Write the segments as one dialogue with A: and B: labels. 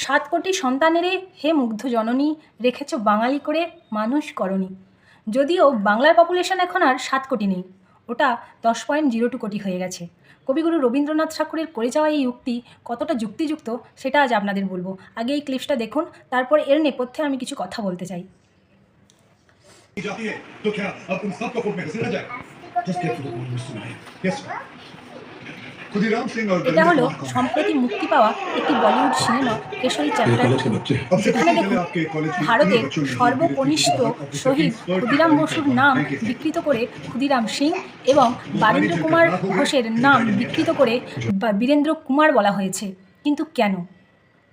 A: 7 কোটি সন্তানেরে হে মুগ্ধ জননী, রেখেছ বাঙালি করে মানুষ করনি। যদিও বাংলার পপুলেশন এখন আর 7 কোটি নেই, ওটা 10.02 কোটি হয়ে গেছে। কবিগুরু রবীন্দ্রনাথ ঠাকুরের করে যাওয়া এই উক্তি কতটা যুক্তিযুক্ত সেটা আজ আপনাদের বলবো। আগে এই ক্লিপসটা দেখুন, তারপর এর নেপথ্যে আমি কিছু কথা বলতে চাই। এটা হলো সম্প্রতি মুক্তি পাওয়া একটি বলিউড সিনেমা কেশরী চ্যাপ্টার 2। যেখানে দেখুন ভারতের সর্বকনিষ্ঠ শহীদ ক্ষুদিরাম বসুর নাম বিকৃত করে ক্ষুদিরাম সিং এবং বারীন্দ্র কুমার ঘোষের নাম বিকৃত করে বীরেন্দ্র কুমার বলা হয়েছে। কিন্তু কেন?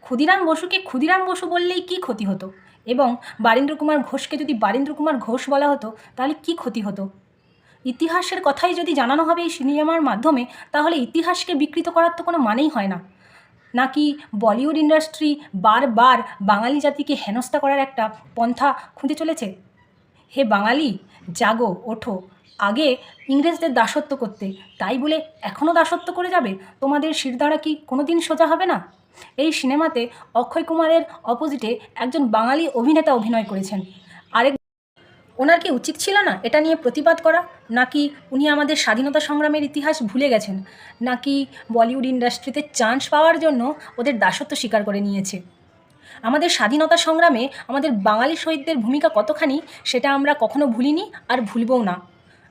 A: ক্ষুদিরাম বসুকে ক্ষুদিরাম বসু বললেই কি ক্ষতি হতো, এবং বারীন্দ্র কুমার ঘোষকে যদি বারীন্দ্র কুমার ঘোষ বলা হতো তাহলে কি ক্ষতি হতো? ইতিহাসের কথাই যদি জানানো হবে এই সিনেমার মাধ্যমে, তাহলে ইতিহাসকে বিকৃত করার তো কোনো মানেই হয় না। নাকি বলিউড ইন্ডাস্ট্রি বারবার বাঙালি জাতিকে হেনস্থা করার একটা পন্থা খুঁজে চলেছে? হে বাঙালি, জাগো, ওঠো। আগে ইংরেজদের দাসত্ব করতে, তাই বলে এখনও দাসত্ব করে যাবে? তোমাদের শিরদাঁড়া কি কোনো দিন সোজা হবে না? এই সিনেমাতে অক্ষয় কুমারের অপোজিটে একজন বাঙালি অভিনেতা অভিনয় করেছেন। ওনার কি উচিত ছিল না এটা নিয়ে প্রতিবাদ করা? নাকি উনি আমাদের স্বাধীনতা সংগ্রামের ইতিহাস ভুলে গেছেন? নাকি বলিউড ইন্ডাস্ট্রিতে চান্স পাওয়ার জন্য ওদের দাসত্ব স্বীকার করে নিয়েছে? আমাদের স্বাধীনতা সংগ্রামে আমাদের বাঙালি শহীদদের ভূমিকা কতখানি সেটা আমরা কখনো ভুলিনি আর ভুলবও না।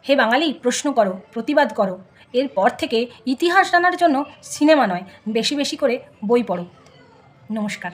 A: হে বাঙালি, প্রশ্ন করো, প্রতিবাদ করো। এরপর থেকে ইতিহাস জানার জন্য সিনেমা নয়, বেশি বেশি করে বই পড়ো। নমস্কার।